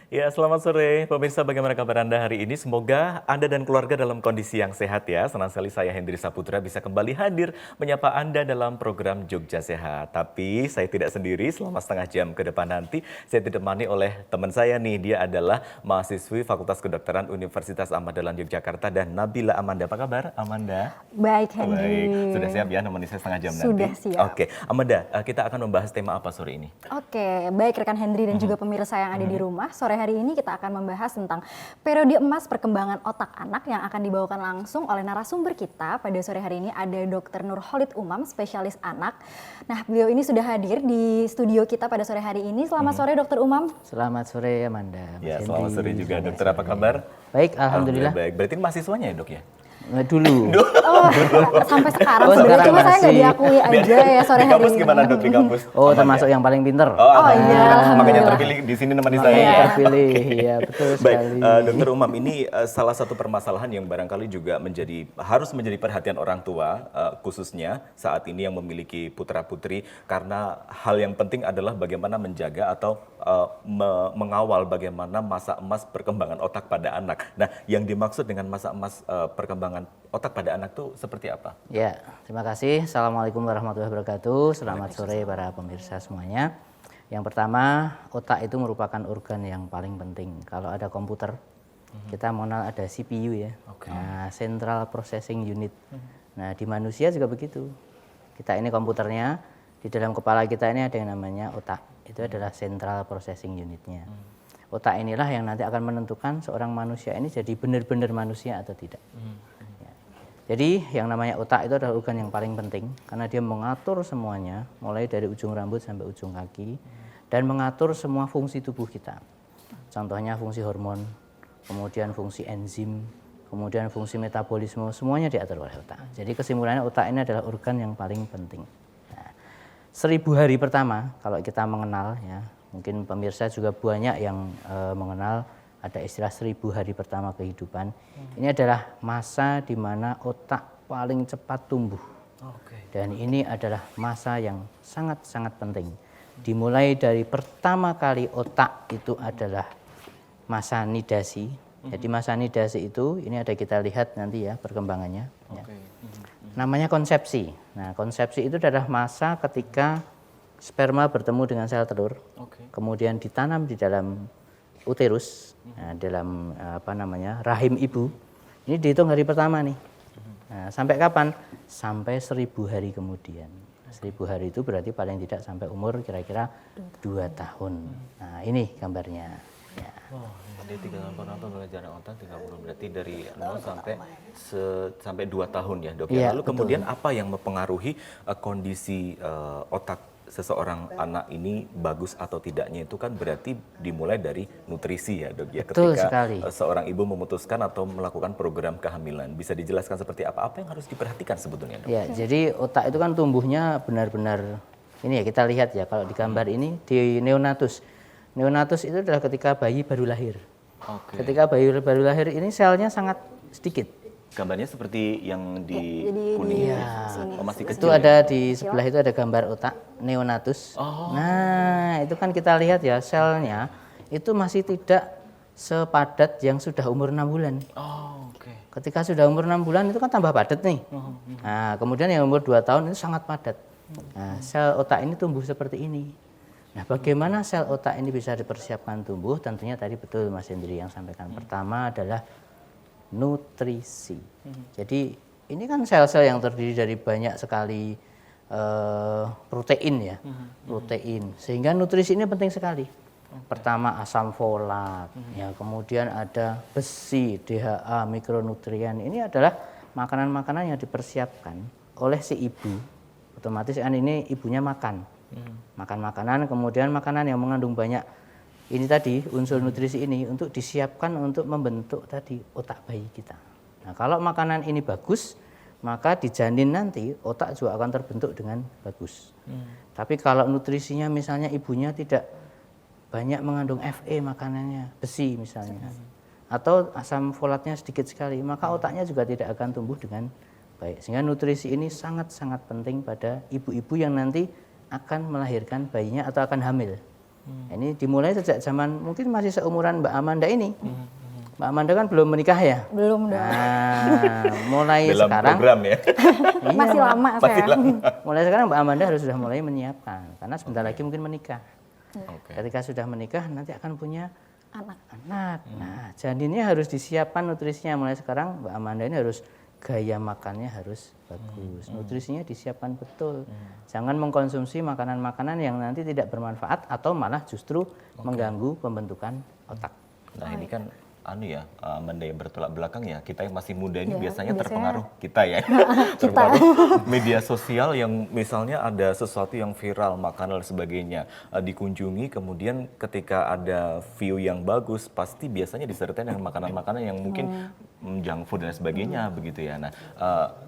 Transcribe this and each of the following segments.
Ya, selamat sore pemirsa, bagaimana kabar Anda hari ini? Semoga Anda dan keluarga dalam kondisi yang sehat ya. Senang sekali saya Hendri Saputra bisa kembali hadir menyapa Anda dalam program Jogja Sehat. Tapi saya tidak sendiri selama setengah jam ke depan nanti. Saya ditemani oleh teman saya nih, dia adalah mahasiswi Fakultas Kedokteran Universitas Ahmad Dahlan Yogyakarta dan Nabila Amanda. Apa kabar Amanda? Baik, Baik, Hendy. sudah siap ya nemani saya setengah jam nanti? Sudah siap. Oke, Amanda, kita akan membahas tema apa sore ini? Oke, baik rekan Henry dan juga pemirsa yang ada di rumah. Sore hari ini kita akan membahas tentang periode emas perkembangan otak anak yang akan dibawakan langsung oleh narasumber kita. Pada sore hari ini ada Dr. Nurholis Umam, spesialis anak. Nah, beliau ini sudah hadir di studio kita pada sore hari ini. Selamat sore Dr. Umam. Selamat sore Amanda. Ya, selamat sore juga dokter, apa kabar? Baik, alhamdulillah. Baik, berarti mahasiswanya ya dok ya? Dulu. Oh, sampai sekarang Oh, sebenarnya sekarang cuma saya nggak masih. diakui aja ya sore Di hari kampus ini. gimana dok, di kampus? Oh, Aman termasuk ya? yang paling pinter. Oh, iya, Makanya alhamdulillah. terpilih di sini nemani saya. Makanya Ya. terpilih, ya betul Baik, sekali. dokter Umam, ini salah satu permasalahan yang barangkali juga harus menjadi perhatian orang tua, khususnya saat ini yang memiliki putra-putri, karena hal yang penting adalah bagaimana menjaga atau mengawal bagaimana masa emas perkembangan otak pada anak. Nah, yang dimaksud dengan masa emas perkembangan otak pada anak itu seperti apa? Ya, terima kasih. Assalamualaikum warahmatullahi wabarakatuh. Selamat sore para pemirsa semuanya. Yang pertama, otak itu merupakan organ yang paling penting. Kalau ada komputer, kita mengenal ada CPU ya. Nah, Central Processing Unit. Nah, di manusia juga begitu. Kita ini komputernya, di dalam kepala kita ini ada yang namanya otak. Itu adalah Central Processing Unitnya. Otak inilah yang nanti akan menentukan seorang manusia ini jadi benar-benar manusia atau tidak. Jadi yang namanya otak itu adalah organ yang paling penting karena dia mengatur semuanya mulai dari ujung rambut sampai ujung kaki dan mengatur semua fungsi tubuh kita. Contohnya fungsi hormon, kemudian fungsi enzim, kemudian fungsi metabolisme, semuanya diatur oleh otak. Jadi kesimpulannya otak ini adalah organ yang paling penting. Nah, 1000 hari pertama kalau kita mengenal ya, mungkin pemirsa juga banyak yang mengenal ada istilah 1000 hari pertama kehidupan. Ini adalah masa di mana otak paling cepat tumbuh. Dan ini adalah masa yang sangat-sangat penting. Dimulai dari pertama kali otak itu adalah masa nidasi. Jadi masa nidasi itu, ini ada kita lihat nanti ya perkembangannya. Ya. Namanya konsepsi. Nah, konsepsi itu adalah masa ketika sperma bertemu dengan sel telur, kemudian ditanam di dalam uterus, dalam rahim ibu. Ini dihitung hari pertama nih. Nah, sampai kapan? Sampai 1000 hari kemudian. 1000 hari itu berarti paling tidak sampai umur kira-kira 2 tahun. Nah, ini gambarnya. Ya. Oh, jadi 3 tahun atau belajar otak 30 berarti dari 0 sampai 2 tahun ya dok. Iya, Lalu betul. kemudian apa yang mempengaruhi kondisi otak seseorang anak ini bagus atau tidaknya itu kan berarti dimulai dari nutrisi ya dok ya. Betul Ketika sekali. seorang ibu memutuskan atau melakukan program kehamilan, bisa dijelaskan seperti apa yang harus diperhatikan sebetulnya dok? Ya, jadi otak itu kan tumbuhnya benar-benar ini ya kita lihat ya kalau di gambar ini di neonatus. Neonatus itu adalah ketika bayi baru lahir. Ketika bayi baru lahir ini selnya sangat sedikit. Gambarnya seperti yang di jadi kuning di ya. sini. Masih kecil. Itu ada di sebelah itu ada gambar otak neonatus. Nah, itu kan kita lihat ya selnya itu masih tidak sepadat yang sudah umur 6 bulan. Ketika sudah umur 6 bulan itu kan tambah padat nih. Nah, kemudian yang umur 2 tahun itu sangat padat. Nah, sel otak ini tumbuh seperti ini. Nah, bagaimana sel otak ini bisa dipersiapkan tumbuh? Tentunya tadi betul Mas Hendri yang sampaikan. Pertama adalah nutrisi. Jadi ini kan sel-sel yang terdiri dari banyak sekali protein ya, protein. Sehingga nutrisi ini penting sekali. Pertama asam folat, ya kemudian ada besi, DHA, mikronutrien. Ini adalah makanan-makanan yang dipersiapkan oleh si ibu. Otomatis kan ini ibunya makan, makan makanan, kemudian makanan yang mengandung banyak ini tadi unsur nutrisi ini untuk disiapkan untuk membentuk tadi otak bayi kita. Nah, kalau makanan ini bagus, maka di janin nanti otak juga akan terbentuk dengan bagus. Tapi kalau nutrisinya misalnya ibunya tidak banyak mengandung Fe makanannya, besi misalnya, atau asam folatnya sedikit sekali, maka otaknya juga tidak akan tumbuh dengan baik. Sehingga nutrisi ini sangat-sangat penting pada ibu-ibu yang nanti akan melahirkan bayinya atau akan hamil. Ini dimulai sejak zaman mungkin masih seumuran Mbak Amanda ini. Mbak Amanda kan belum menikah ya? Belum dong. Nah, mulai Dalam sekarang program ya. iya, Masih lama saya. mulai sekarang Mbak Amanda harus sudah mulai menyiapkan karena sebentar lagi mungkin menikah. Oke. Ketika sudah menikah nanti akan punya Anak. anak. Nah, janinnya harus disiapkan nutrisinya mulai sekarang. Mbak Amanda ini harus gaya makannya harus bagus, nutrisinya disiapkan betul. Jangan mengkonsumsi makanan-makanan yang nanti tidak bermanfaat atau malah justru mengganggu pembentukan otak. Nah ini kan Amanda yang bertolak belakang ya, kita yang masih muda ini Ya, biasanya biasanya- terpengaruh kita ya, terpengaruh media sosial yang misalnya ada sesuatu yang viral, makanan dan sebagainya dikunjungi, kemudian ketika ada view yang bagus, pasti biasanya disertai dengan makanan-makanan yang mungkin junk food dan sebagainya begitu ya. Nah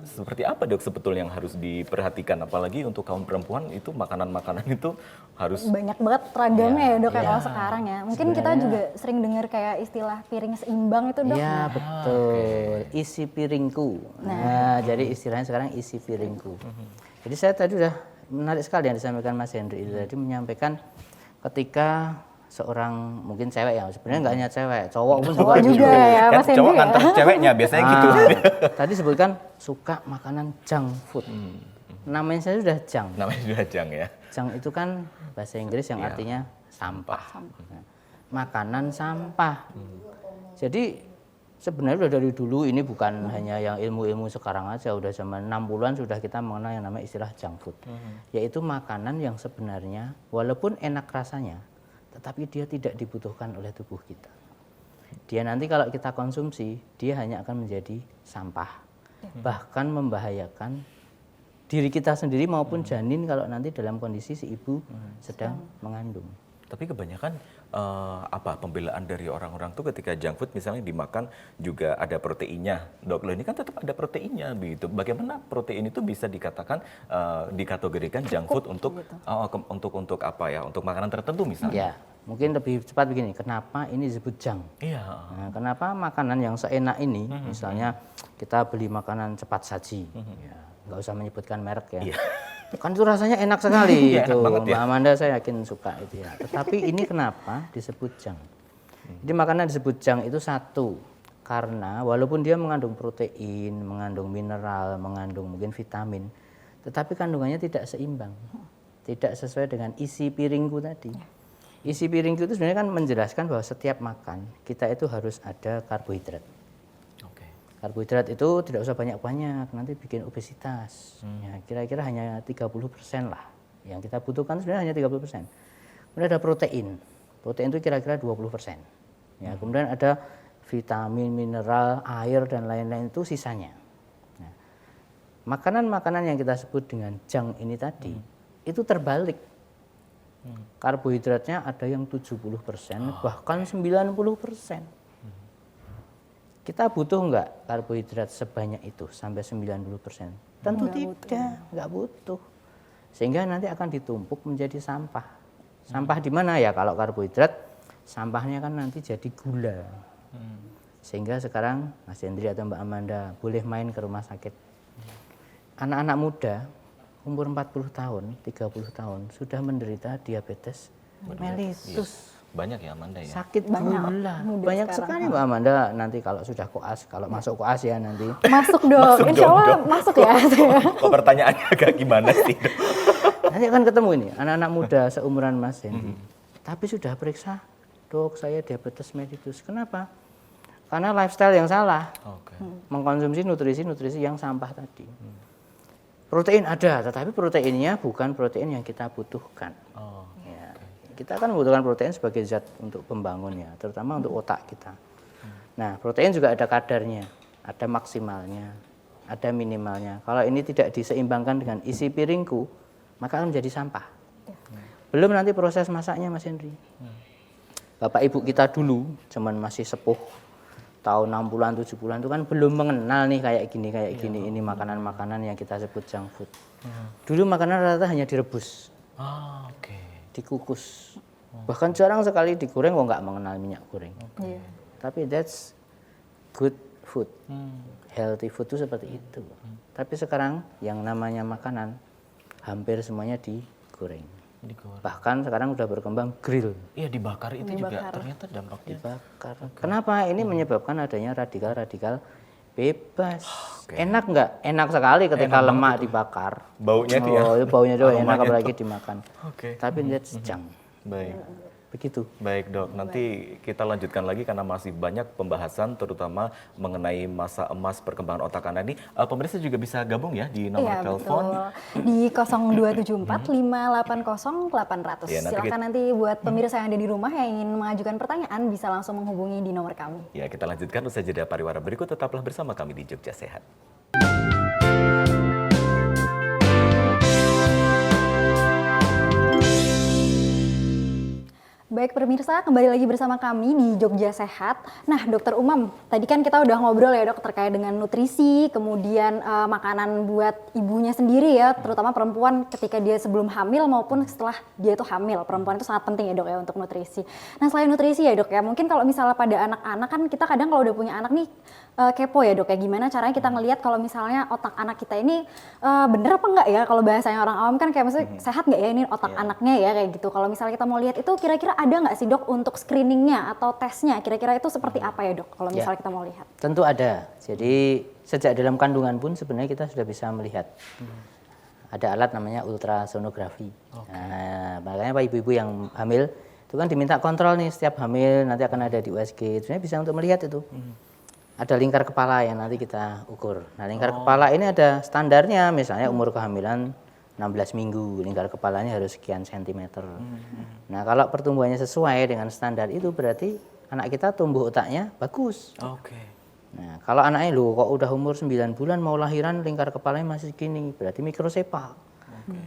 seperti apa dok sebetulnya yang harus diperhatikan, apalagi untuk kaum perempuan itu makanan-makanan itu harus Banyak banget ragamnya ya dok ya Iya. kalau sekarang ya. Mungkin kita juga sering dengar kayak istilah piring seimbang itu dok. Iya betul, isi piringku. Nah, jadi istilahnya sekarang isi piringku. Jadi saya tadi udah menarik sekali yang disampaikan Mas Hendri itu tadi, menyampaikan ketika seorang mungkin cewek ya, sebenarnya nggak hanya cewek, cowok pun Cowok juga ya kan Mas Hendri cowok ya. nganter ceweknya biasanya gitu. Tadi sebutkan suka makanan junk food. Namanya saya sudah junk. Namanya sudah jang ya. Junk itu kan bahasa Inggris yang artinya sampah. Nah, makanan sampah. Jadi sebenarnya udah dari dulu ini bukan hanya yang ilmu-ilmu sekarang aja, udah zaman 60-an sudah kita mengenal yang namanya istilah junk food. Yaitu makanan yang sebenarnya walaupun enak rasanya, tetapi dia tidak dibutuhkan oleh tubuh kita. Dia nanti kalau kita konsumsi, dia hanya akan menjadi sampah. Bahkan membahayakan diri kita sendiri maupun janin kalau nanti dalam kondisi si ibu sedang mengandung. Tapi kebanyakan pembelaan dari orang-orang tuh ketika junk food misalnya dimakan juga ada proteinnya. Dok, loh ini kan tetap ada proteinnya begitu. Bagaimana protein itu bisa dikatakan dikategorikan junk food untuk untuk apa ya? Untuk makanan tertentu misalnya. Ya, mungkin lebih cepat begini. Kenapa ini disebut junk? Iya. Nah, kenapa makanan yang seenak ini, misalnya kita beli makanan cepat saji, ya, nggak usah menyebutkan merek ya. Iya. Kan itu rasanya enak sekali Iya, itu. enak banget ya. Mbak Amanda saya yakin suka itu ya. Tetapi ini kenapa disebut junk? Jadi makanan disebut junk itu satu, karena walaupun dia mengandung protein, mengandung mineral, mengandung mungkin vitamin, tetapi kandungannya tidak seimbang. Tidak sesuai dengan isi piringku tadi. Isi piringku itu sebenarnya kan menjelaskan bahwa setiap makan kita itu harus ada karbohidrat. Oke. Karbohidrat itu tidak usah banyak-banyak, nanti bikin obesitas. Ya, kira-kira hanya 30% lah. Yang kita butuhkan sebenarnya hanya 30%. Kemudian ada protein. Protein itu kira-kira 20%. Ya, kemudian ada vitamin, mineral, air dan lain-lain itu sisanya. Nah, makanan-makanan yang kita sebut dengan junk ini tadi itu terbalik. Karbohidratnya ada yang 70%, bahkan 90%. Kita butuh nggak karbohidrat sebanyak itu sampai 90%? Tentu tidak, nggak butuh. Sehingga nanti akan ditumpuk menjadi sampah. Sampah di mana ya kalau karbohidrat? Sampahnya kan nanti jadi gula. Sehingga sekarang Mas Hendri atau Mbak Amanda boleh main ke rumah sakit. Anak-anak muda umur 40 tahun, 30 tahun sudah menderita diabetes mellitus. Banyak ya Amanda ya. Sakit gula. muda Banyak sekarang. sekali Mbak Amanda nanti kalau sudah koas, kalau masuk koas ya nanti. Masuk dong, insya Allah masuk ya. Kok pertanyaannya agak gimana sih? Dok? Nanti akan ketemu ini anak-anak muda seumuran Mas Hendy. Tapi sudah periksa, dok saya diabetes mellitus. Kenapa? Karena lifestyle yang salah. Oke. Mengkonsumsi nutrisi-nutrisi yang sampah tadi. Protein ada, tetapi proteinnya bukan protein yang kita butuhkan. Oh. Ya, kita kan membutuhkan protein sebagai zat untuk pembangun ya, terutama untuk otak kita. Nah, protein juga ada kadarnya, ada maksimalnya, ada minimalnya. Kalau ini tidak diseimbangkan dengan isi piringku, maka akan menjadi sampah. Belum nanti proses masaknya Mas Hendri. Bapak ibu kita dulu, zaman masih sepuh, tahun 60-an, 70-an itu kan belum mengenal nih kayak gini, ini makanan-makanan yang kita sebut junk food. Dulu makanan rata-rata hanya direbus, Oke. dikukus. Bahkan jarang sekali digoreng, kok nggak mengenal minyak goreng. Iya. Tapi that's good food. Healthy food itu seperti itu. Tapi sekarang yang namanya makanan hampir semuanya digoreng. Bahkan sekarang udah berkembang grill. Iya, dibakar itu juga ternyata dampaknya. Dibakar. Kenapa? Ini menyebabkan adanya radikal-radikal bebas. Enak nggak? Enak sekali ketika lemak dibakar. Baunya tuh ya. Oh, itu baunya doang enak Aromanya apalagi dimakan. Oke. Tapi that's junk. Baik. Begitu. Baik dok, nanti kita lanjutkan lagi karena masih banyak pembahasan terutama mengenai masa emas perkembangan otak anak ini. Pemirsa juga bisa gabung ya di nomor Iya, telepon. betul. Di 0274 580 800. Ya, nanti Silakan nanti buat pemirsa yang ada di rumah yang ingin mengajukan pertanyaan bisa langsung menghubungi di nomor kami. Ya, kita lanjutkan usai jeda pariwara berikut, tetaplah bersama kami di Jogja Sehat. Baik pemirsa, kembali lagi bersama kami di Jogja Sehat. Nah, Dokter Umam, tadi kan kita udah ngobrol ya dok terkait dengan nutrisi, kemudian makanan buat ibunya sendiri ya, terutama perempuan ketika dia sebelum hamil maupun setelah dia itu hamil. Perempuan itu sangat penting ya dok ya untuk nutrisi. Nah, selain nutrisi ya dok ya, mungkin kalau misalnya pada anak-anak kan kita kadang kalau udah punya anak nih kepo ya dok ya, gimana caranya kita ngelihat kalau misalnya otak anak kita ini bener apa enggak ya, kalau bahasanya orang awam kan kayak maksudnya sehat nggak ya ini otak anaknya ya kayak gitu. Kalau misalnya kita mau lihat itu kira-kira ada nggak sih dok untuk screeningnya atau tesnya, kira-kira itu seperti apa ya dok kalau misalnya kita mau lihat? Tentu ada. Jadi sejak dalam kandungan pun sebenarnya kita sudah bisa melihat. Ada alat namanya ultrasonografi. Nah, makanya Pak ibu-ibu yang hamil itu kan diminta kontrol nih setiap hamil, nanti akan ada di USG. Sebenarnya bisa untuk melihat itu. Ada lingkar kepala yang nanti kita ukur. Nah, lingkar kepala ini ada standarnya, misalnya umur kehamilan 16 minggu, lingkar kepalanya harus sekian sentimeter. Nah, kalau pertumbuhannya sesuai dengan standar itu berarti anak kita tumbuh otaknya bagus. Oke. Nah, kalau anaknya loh kok udah umur 9 bulan mau lahiran lingkar kepalanya masih segini, berarti mikrosepal.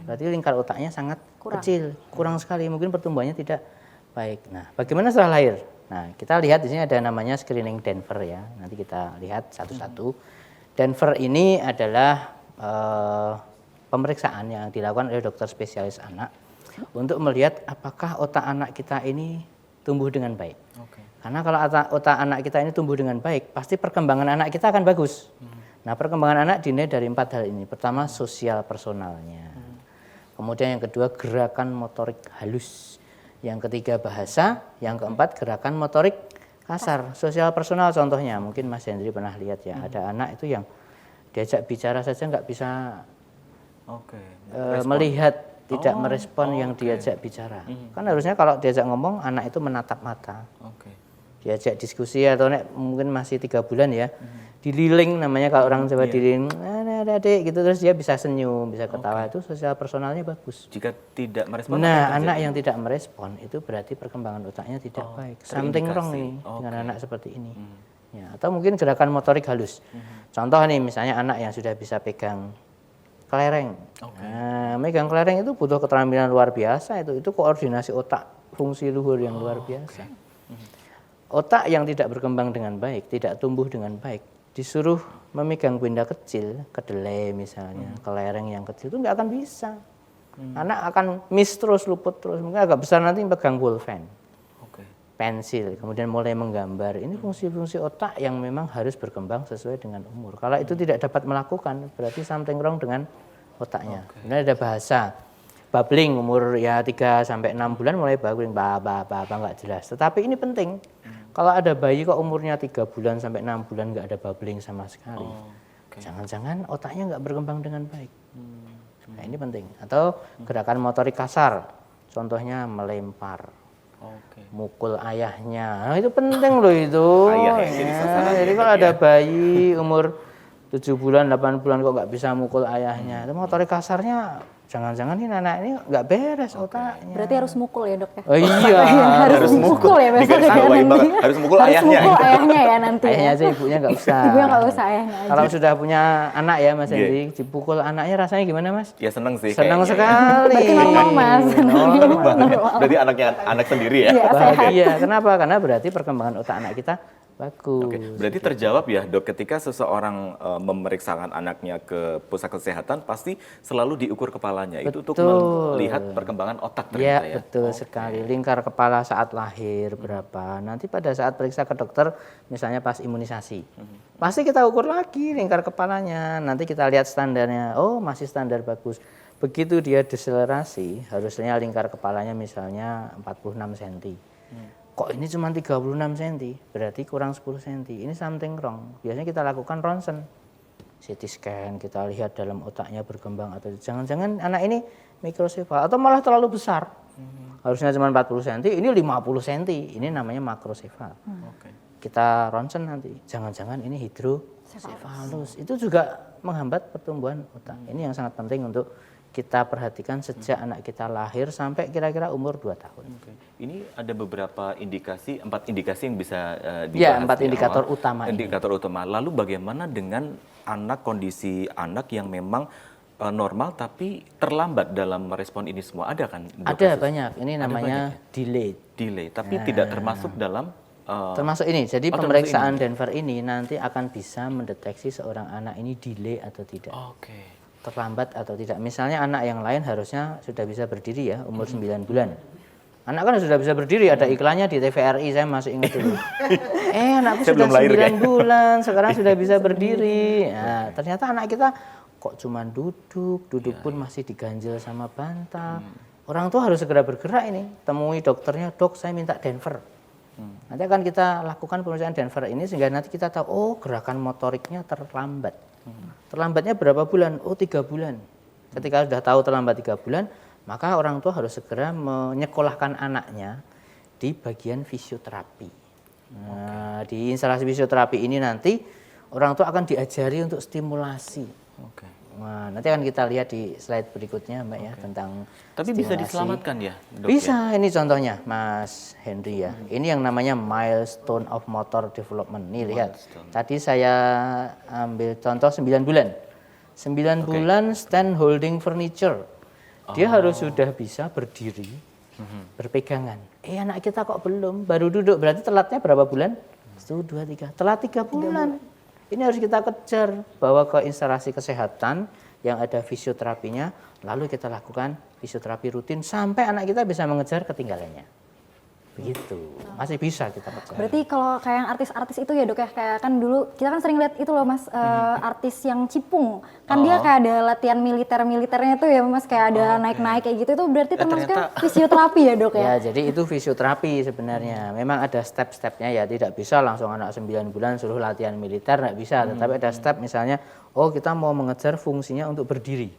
Berarti lingkar otaknya sangat kecil, kurang sekali, mungkin pertumbuhannya tidak baik. Nah, bagaimana setelah lahir? Nah, kita lihat di sini ada namanya screening Denver ya. Nanti kita lihat satu-satu. Denver ini adalah pemeriksaan yang dilakukan oleh dokter spesialis anak untuk melihat apakah otak anak kita ini tumbuh dengan baik. Karena kalau otak anak kita ini tumbuh dengan baik, pasti perkembangan anak kita akan bagus. Nah, perkembangan anak dinilai dari 4 hal ini. Pertama, sosial personalnya. Kemudian yang kedua, gerakan motorik halus. Yang ketiga, bahasa. Yang keempat, gerakan motorik kasar. Sosial personal contohnya, mungkin Mas Hendri pernah lihat ya, ada anak itu yang diajak bicara saja nggak bisa melihat, tidak merespon yang diajak bicara. Kan harusnya kalau diajak ngomong, anak itu menatap mata. Diajak diskusi atau mungkin masih 3 bulan ya, dililing namanya kalau orang Jawa dililing, adik gitu, terus dia bisa senyum, bisa ketawa, itu sosial personalnya bagus. Jika tidak merespon, Nah, anak yang tidak merespon itu berarti perkembangan otaknya tidak baik. Something wrong nih dengan anak seperti ini. Ya, atau mungkin gerakan motorik halus. Contoh nih, misalnya anak yang sudah bisa pegang kelereng. Nah, megang kelereng itu butuh keterampilan luar biasa, itu koordinasi otak, fungsi luhur yang luar biasa. Otak yang tidak berkembang dengan baik, tidak tumbuh dengan baik, disuruh memegang benda kecil, kedelai misalnya, kelereng yang kecil itu nggak akan bisa. Anak akan miss terus, luput terus, mungkin agak besar nanti pegang pulpen, pensil, kemudian mulai menggambar. Ini fungsi-fungsi otak yang memang harus berkembang sesuai dengan umur. Kalau itu tidak dapat melakukan, berarti something wrong dengan otaknya. Kemudian ada bahasa, babbling umur ya 3 sampai 6 bulan mulai babbling, nggak jelas. Tetapi ini penting. Kalau ada bayi kok umurnya 3 bulan sampai 6 bulan nggak ada babbling sama sekali. Jangan-jangan otaknya nggak berkembang dengan baik. Nah, ini penting. Atau gerakan motorik kasar, contohnya melempar, mukul ayahnya. Nah, itu penting loh itu. Jadi kalau ada bayi umur 7 bulan, 8 bulan kok nggak bisa mukul ayahnya, itu motorik kasarnya jangan-jangan ini anak ini nggak beres otaknya. Berarti harus mukul ya dok ya? Oh iya, harus mukul ya besoknya nanti. Harus mukul ayahnya. Harus mukul ayahnya ya nanti. Ayahnya aja, ibunya nggak usah. Ibunya nggak usah, ayahnya aja. Kalau sudah punya anak ya Mas Hendri, dipukul anaknya rasanya gimana Mas? Ya seneng sih. Senang kayaknya. sekali. Berarti normal Mas. Berarti anaknya anak sendiri ya? Iya, sehat. Bahagia. Kenapa? Karena berarti perkembangan otak anak kita bagus. Berarti terjawab ya dok, ketika seseorang memeriksakan anaknya ke pusat kesehatan pasti selalu diukur kepalanya. Itu untuk melihat perkembangan otak ternyata ya? Betul sekali. Lingkar kepala saat lahir berapa. Nanti pada saat periksa ke dokter, misalnya pas imunisasi. Pasti kita ukur lagi lingkar kepalanya. Nanti kita lihat standarnya, oh masih standar bagus. Begitu dia deselerasi, harusnya lingkar kepalanya misalnya 46 cm. Kok ini cuma 36 cm, berarti kurang 10 cm. Ini something wrong. Biasanya kita lakukan ronsen, CT scan, kita lihat dalam otaknya berkembang atau jangan-jangan anak ini mikrosefal atau malah terlalu besar. Harusnya cuma 40 cm, ini 50 cm. Ini namanya makrosefal. Kita ronsen nanti, jangan-jangan ini hidrosefalus. Itu juga menghambat pertumbuhan otak. Ini yang sangat penting untuk kita perhatikan sejak anak kita lahir sampai kira-kira umur 2 tahun. Ini ada beberapa indikasi, 4 indikasi yang bisa dibahas. Ya, 4 di indikator awal. utama ini. Indikator utama. Lalu bagaimana dengan kondisi anak yang memang normal tapi terlambat dalam merespon ini semua? Ada kan? Ada banyak. Ini namanya Delay, tapi tidak termasuk dalam termasuk ini. Jadi termasuk pemeriksaan Denver ini nanti akan bisa mendeteksi seorang anak ini delay atau tidak. Terlambat atau tidak. Misalnya anak yang lain harusnya sudah bisa berdiri ya, umur 9 bulan. Anak kan sudah bisa berdiri, ada iklannya di TVRI, saya masih ingat dulu. Anakku Saya sudah belum lahir, 9 bulan, sekarang sudah bisa berdiri. Nah, ternyata anak kita kok cuma duduk pun masih diganjel sama bantal. Orang tua harus segera bergerak ini, temui dokternya, dok saya minta Denver. Nanti akan kita lakukan pemeriksaan Denver ini sehingga nanti kita tahu, oh gerakan motoriknya terlambat. Terlambatnya berapa bulan? Oh 3 bulan. Ketika sudah tahu terlambat 3 bulan, maka orang tua harus segera menyekolahkan anaknya di bagian fisioterapi. Nah, di instalasi fisioterapi ini nanti orang tua akan diajari untuk stimulasi. Nah, nanti akan kita lihat di slide berikutnya Mbak ya tentang Tapi bisa stimulasi. diselamatkan ya, Dok? Bisa, ini contohnya Mas Henry ya. Ini yang namanya milestone of motor development. Nih lihat, tadi saya ambil contoh 9 bulan. 9 bulan stand holding furniture. Dia harus sudah bisa berdiri, berpegangan. Anak kita kok belum, baru duduk. Berarti telatnya berapa bulan? 1, 2, 3. Telat 3 bulan. Ini harus kita kejar, bawa ke instalasi kesehatan yang ada fisioterapinya, lalu kita lakukan fisioterapi rutin sampai anak kita bisa mengejar ketinggalannya. Begitu, masih bisa kita kejar. Berarti kalau kayak yang artis-artis itu ya dok ya, kayak kan dulu kita kan sering lihat itu loh mas, artis yang cipung, kan dia kayak ada latihan militernya tuh ya mas, kayak ada naik-naik kayak gitu, itu berarti termasuknya fisioterapi ya dok ya? Ya, jadi itu fisioterapi sebenarnya. Memang ada step-stepnya ya, tidak bisa langsung anak 9 bulan suruh latihan militer, nggak bisa. Tetapi ada step misalnya, oh kita mau mengejar fungsinya untuk berdiri.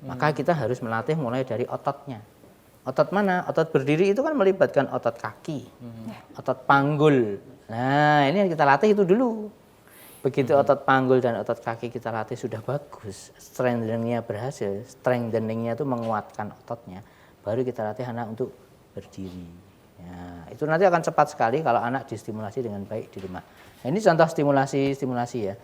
Maka kita harus melatih mulai dari ototnya. Otot mana? Otot berdiri itu kan melibatkan otot kaki, otot panggul. Nah, ini yang kita latih itu dulu. Begitu otot panggul dan otot kaki kita latih sudah bagus, strengthening-nya berhasil, strengthening-nya itu menguatkan ototnya, baru kita latih anak untuk berdiri. Ya, itu nanti akan cepat sekali kalau anak distimulasi dengan baik di rumah. Nah, ini contoh stimulasi ya.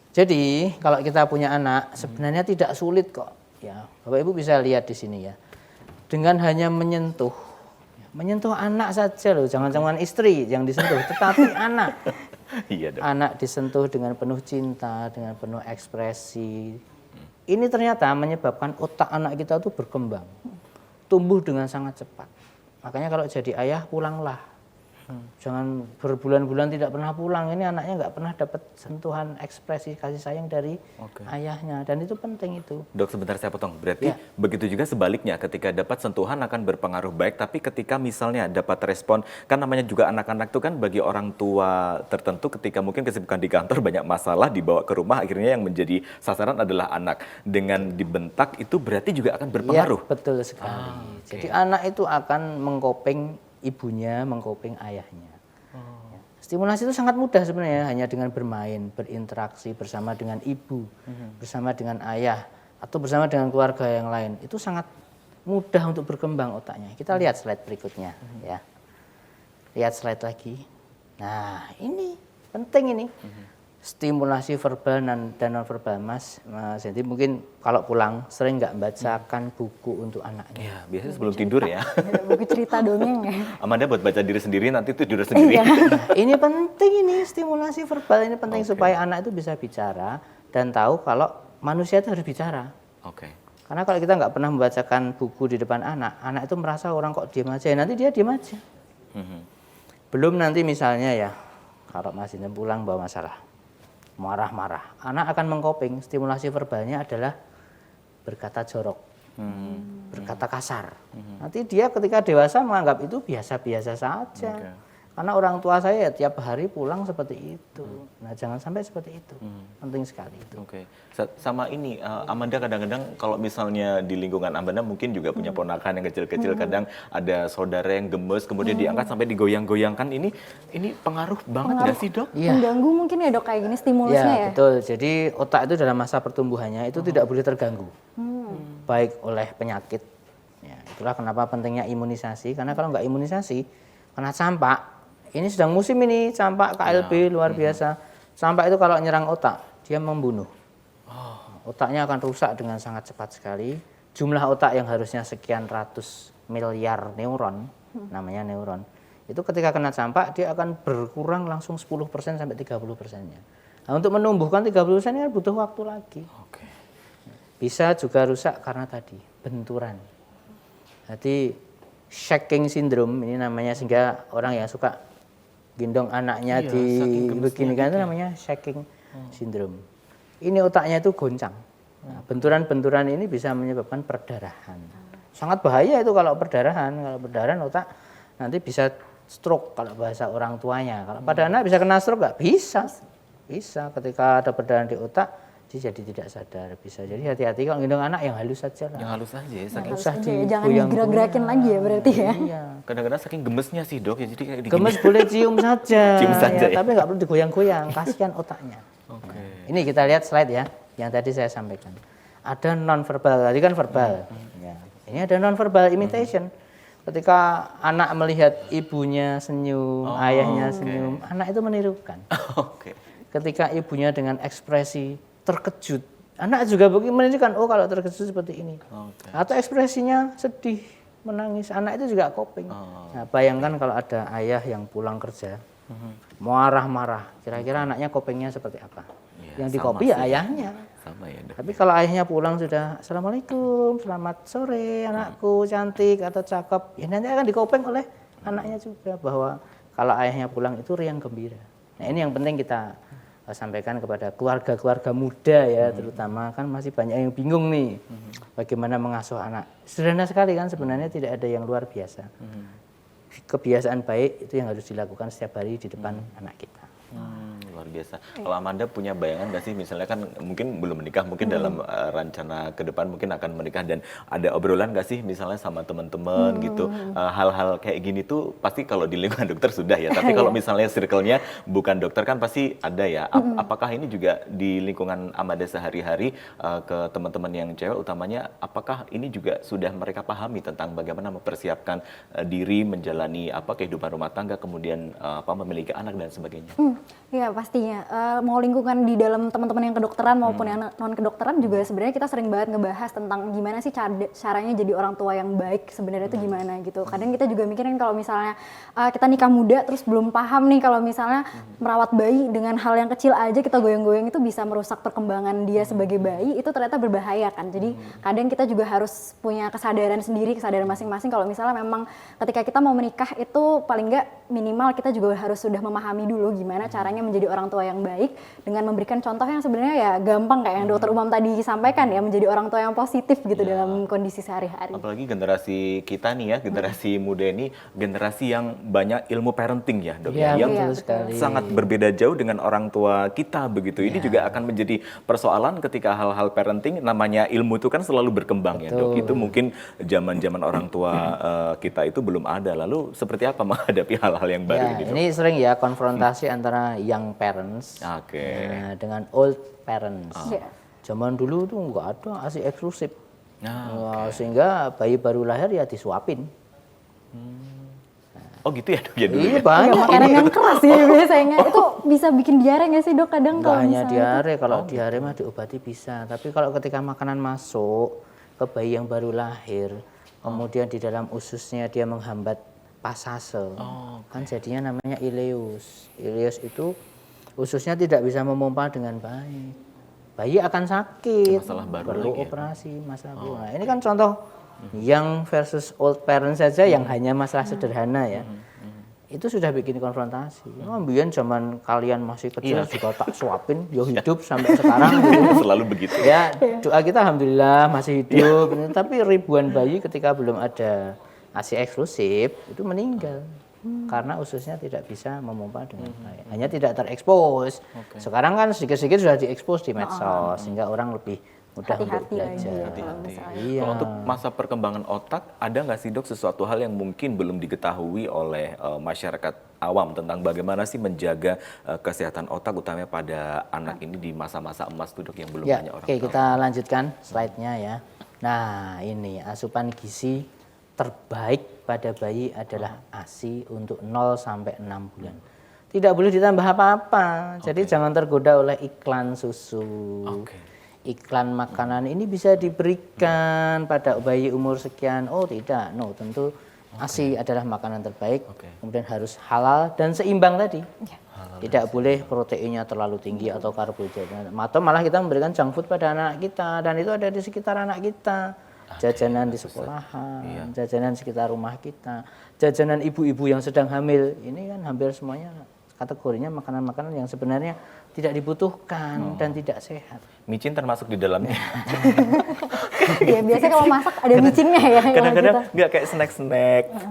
Jadi kalau kita punya anak sebenarnya tidak sulit kok. Ya, Bapak Ibu bisa lihat di sini ya. Dengan hanya menyentuh anak saja loh, jangan-jangan istri yang disentuh, tetapi anak. Iya, Dok. Anak disentuh dengan penuh cinta, dengan penuh ekspresi. Ini ternyata menyebabkan otak anak kita tuh berkembang, tumbuh dengan sangat cepat. Makanya kalau jadi ayah pulanglah. Jangan berbulan-bulan tidak pernah pulang, ini anaknya nggak pernah dapat sentuhan ekspresi kasih sayang dari ayahnya, dan itu penting itu. Dok, sebentar saya potong. Berarti begitu juga sebaliknya, ketika dapat sentuhan akan berpengaruh baik, tapi ketika misalnya dapat respon, kan namanya juga anak-anak itu kan bagi orang tua tertentu ketika mungkin kesibukan di kantor banyak masalah dibawa ke rumah, akhirnya yang menjadi sasaran adalah anak. Dengan dibentak itu berarti juga akan berpengaruh. Ya, betul sekali. Jadi anak itu akan mengkoping ibunya, mengkoping ayahnya. Ya. Stimulasi itu sangat mudah sebenarnya, hanya dengan bermain, berinteraksi bersama dengan ibu, bersama dengan ayah, atau bersama dengan keluarga yang lain. Itu sangat mudah untuk berkembang otaknya. Kita lihat slide berikutnya. Ya. Lihat slide lagi. Nah, ini penting ini. Stimulasi verbal dan non-verbal, Mas Hendy mungkin kalau pulang sering nggak bacakan buku untuk anaknya. Ya, biasanya sebelum tidur ya. Buku cerita dongeng ya. Amanda buat baca diri sendiri, nanti tidur sendiri. Ini penting ini, stimulasi verbal ini penting supaya anak itu bisa bicara dan tahu kalau manusia itu harus bicara. Karena kalau kita nggak pernah membacakan buku di depan anak, anak itu merasa orang kok diam aja, nanti dia diam aja. Belum nanti misalnya ya, kalau Mas Hendy pulang bawa masalah, marah-marah, anak akan mengkoping. Stimulasi verbalnya adalah berkata jorok. berkata kasar. Nanti dia ketika dewasa menganggap itu biasa-biasa saja. Karena orang tua saya ya tiap hari pulang seperti itu. Nah, jangan sampai seperti itu. Penting sekali itu. Oke. Sama ini, Amanda kadang-kadang kalau misalnya di lingkungan Amanda mungkin juga punya ponakan yang kecil-kecil, kadang ada saudara yang gemes, kemudian diangkat sampai digoyang-goyangkan. Ini pengaruh banget nggak sih, Dok? Iya. Mengganggu mungkin ya dok kayak gini stimulusnya ya? Betul. Jadi otak itu dalam masa pertumbuhannya itu tidak boleh terganggu. Baik oleh penyakit. Ya, itulah kenapa pentingnya imunisasi. Karena kalau nggak imunisasi, kena campak. Ini sedang musim ini, campak KLB luar biasa. Campak itu kalau nyerang otak, dia membunuh. Otaknya akan rusak dengan sangat cepat sekali. Jumlah otak yang harusnya sekian ratus miliar neuron, namanya neuron. Itu ketika kena campak, dia akan berkurang langsung 10% sampai 30%-nya. Nah, untuk menumbuhkan 30%-nya butuh waktu lagi. Bisa juga rusak karena tadi, benturan. Jadi shaking syndrome ini namanya, sehingga orang yang suka gendong anaknya begini kan itu namanya shaking syndrome. Ini otaknya itu goncang. Nah, benturan-benturan ini bisa menyebabkan perdarahan. Sangat bahaya itu kalau perdarahan. Kalau perdarahan otak nanti bisa stroke kalau bahasa orang tuanya. Kalau pada anak bisa kena stroke nggak? Bisa. Bisa ketika ada perdarahan di otak dia jadi tidak sadar, bisa. Jadi hati-hati kalau gendong anak yang halus saja lah. Yang halus aja ya, saking Halus aja ya, jangan digerak-gerakin lagi ya berarti ya. Iya. kadang-kadang saking gemesnya sih, Dok, ya jadi kayak digini. Gemes boleh cium saja. Cium saja ya. Tapi nggak perlu digoyang-goyang, kasihan otaknya. Oke. Ini kita lihat slide ya, yang tadi saya sampaikan. Ada non-verbal, tadi kan verbal. Ya. Ini ada non-verbal imitation. Ketika anak melihat ibunya senyum, ayahnya senyum, anak itu menirukan. Oke. Ketika ibunya dengan ekspresi terkejut, anak juga menirukan, oh kalau terkejut seperti ini. Atau ekspresinya sedih, menangis, anak itu juga coping. Nah, bayangkan kalau ada ayah yang pulang kerja, marah-marah, kira-kira anaknya copingnya seperti apa? Ya, Yang dikopi ya sih. ayahnya. Sama ya, Dok. Tapi kalau ayahnya pulang sudah Assalamualaikum, selamat sore anakku cantik atau cakep, ya nanti akan dikopeng oleh anaknya juga bahwa kalau ayahnya pulang itu riang gembira. Nah ini yang penting kita sampaikan kepada keluarga-keluarga muda ya, terutama kan masih banyak yang bingung nih bagaimana mengasuh anak. Sederhana sekali kan, sebenarnya tidak ada yang luar biasa. Kebiasaan baik itu yang harus dilakukan setiap hari di depan anak kita. Luar biasa. Kalau Amanda punya bayangan nggak sih, misalnya kan mungkin belum menikah, mungkin dalam rencana ke depan mungkin akan menikah, dan ada obrolan nggak sih misalnya sama teman-teman gitu, hal-hal kayak gini tuh pasti kalau di lingkungan dokter sudah ya, tapi kalau misalnya circle-nya bukan dokter kan pasti ada ya. Apakah ini juga di lingkungan Amanda sehari-hari ke teman-teman yang cewek utamanya, apakah ini juga sudah mereka pahami tentang bagaimana mempersiapkan diri menjalani kehidupan rumah tangga, kemudian memiliki anak dan sebagainya? Iya pastinya, mau lingkungan di dalam teman-teman yang kedokteran maupun yang non kedokteran juga sebenarnya kita sering banget ngebahas tentang gimana sih caranya jadi orang tua yang baik sebenarnya itu gimana gitu. Kadang kita juga mikirin kalau misalnya kita nikah muda terus belum paham nih kalau misalnya merawat bayi dengan hal yang kecil aja kita goyang-goyang itu bisa merusak perkembangan dia sebagai bayi, itu ternyata berbahaya kan. Jadi kadang kita juga harus punya kesadaran sendiri, kesadaran masing-masing kalau misalnya memang ketika kita mau menikah itu paling nggak minimal kita juga harus sudah memahami dulu gimana caranya menjadi orang tua yang baik dengan memberikan contoh yang sebenarnya ya gampang kayak yang Dokter Umam tadi sampaikan ya, menjadi orang tua yang positif gitu dalam kondisi sehari-hari. Apalagi generasi kita nih ya, generasi muda ini generasi yang banyak ilmu parenting ya, Dok, Iya, yang betul sekali. sangat berbeda jauh dengan orang tua kita begitu. Ini juga akan menjadi persoalan ketika hal-hal parenting, namanya ilmu itu kan selalu berkembang ya, Dok. Itu mungkin zaman-zaman orang tua kita itu belum ada. Lalu seperti apa menghadapi hal-hal yang baru ini, Dok? Ini sering ya konfrontasi antara young parents dengan old parents. Zaman dulu tuh nggak ada ASI eksklusif, sehingga bayi baru lahir ya disuapin. Oh gitu ya, Dok, ya dulu Iya ya? banyak. Makanan yang keras sih biasanya itu bisa bikin diare nggak sih Dok kadang Nggak kalau hanya misalnya diare, kalau diare mah diobati bisa. Tapi kalau ketika makanan masuk ke bayi yang baru lahir, kemudian di dalam ususnya dia menghambat pasase, kan jadinya namanya ileus. Ileus itu ususnya tidak bisa memompa dengan baik. Bayi akan sakit, Masalah baru perlu lagi ya? operasi, masalah baru. Nah ini kan contoh young versus old parents saja yang hanya masalah sederhana ya. itu sudah bikin konfrontasi. Ambian zaman kalian masih kecil juga tak suapin, yo hidup sampai sekarang gitu. Selalu begitu. Ya, doa kita alhamdulillah masih hidup. Tapi ribuan bayi ketika belum ada ASI eksklusif itu meninggal. Karena ususnya tidak bisa memompa dengan baik. Hanya tidak terekspos. Sekarang kan sedikit-sedikit sudah diekspos di medsos sehingga orang lebih mudah untuk Hati-hati belajar. lagi ya. Hati-hati. Iya. Kalau untuk masa perkembangan otak, ada nggak sih dok sesuatu hal yang mungkin belum diketahui oleh masyarakat awam tentang bagaimana sih menjaga kesehatan otak utamanya pada anak ini di masa-masa emas tuh dok yang belum Ya, banyak orang oke, tahu. kita lanjutkan slide-nya ya. Nah, ini asupan gizi terbaik pada bayi adalah ASI untuk 0 sampai 6 bulan. Tidak boleh ditambah apa-apa. Jadi jangan tergoda oleh iklan susu. Oke. Iklan makanan ini bisa diberikan pada bayi umur sekian. Oh, tidak. No, tentu ASI adalah makanan terbaik. Kemudian harus halal dan seimbang tadi. Tidak boleh proteinnya terlalu tinggi atau karbohidratnya. Atau malah kita memberikan junk food pada anak kita dan itu ada di sekitar anak kita. Jajanan di sekolahan, jajanan di sekitar rumah kita, jajanan ibu-ibu yang sedang hamil. Ini kan hampir semuanya kategorinya makanan-makanan yang sebenarnya tidak dibutuhkan dan tidak sehat. Micin termasuk di dalamnya. Ya biasanya kalau masak ada micinnya ya. Kadang-kadang nggak kayak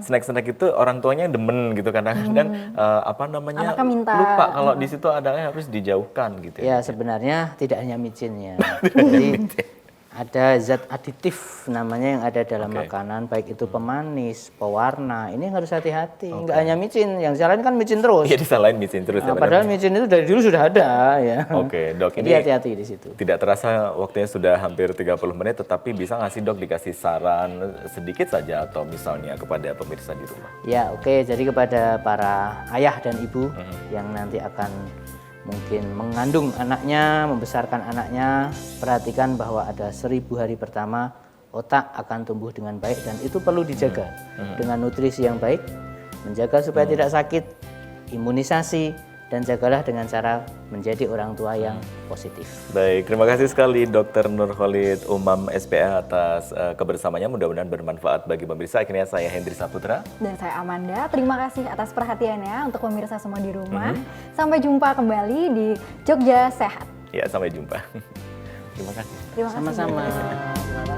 snack itu orang tuanya demen gitu kadang-kadang apa namanya Anaknya minta. lupa kalau di situ adanya harus dijauhkan gitu Ya sebenarnya tidak hanya micinnya. Jadi ada zat aditif namanya yang ada dalam makanan, baik itu pemanis, pewarna. Ini harus hati-hati. Nggak hanya micin, yang disalahin kan micin terus. Iya disalahin micin terus ya. Padahal micin itu dari dulu sudah ada ya. Oke, dok, Jadi ini hati-hati di situ. tidak terasa waktunya sudah hampir 30 menit, tetapi bisa nggak sih dok dikasih saran sedikit saja atau misalnya kepada pemirsa di rumah? Ya oke, jadi kepada para ayah dan ibu yang nanti akan mungkin mengandung anaknya, membesarkan anaknya, perhatikan bahwa ada 1000 hari pertama otak akan tumbuh dengan baik dan itu perlu dijaga dengan nutrisi yang baik, menjaga supaya tidak sakit, imunisasi, dan jagalah dengan cara menjadi orang tua yang positif. Baik, terima kasih sekali Dr. Nurholis Umam SPA atas kebersamaannya. Mudah-mudahan bermanfaat bagi pemirsa. Akhirnya saya Hendri Saputra. Dan saya Amanda. Terima kasih atas perhatiannya untuk pemirsa semua di rumah. Sampai jumpa kembali di Jogja Sehat. Ya, sampai jumpa. Terima kasih. Terima kasih. Sama-sama.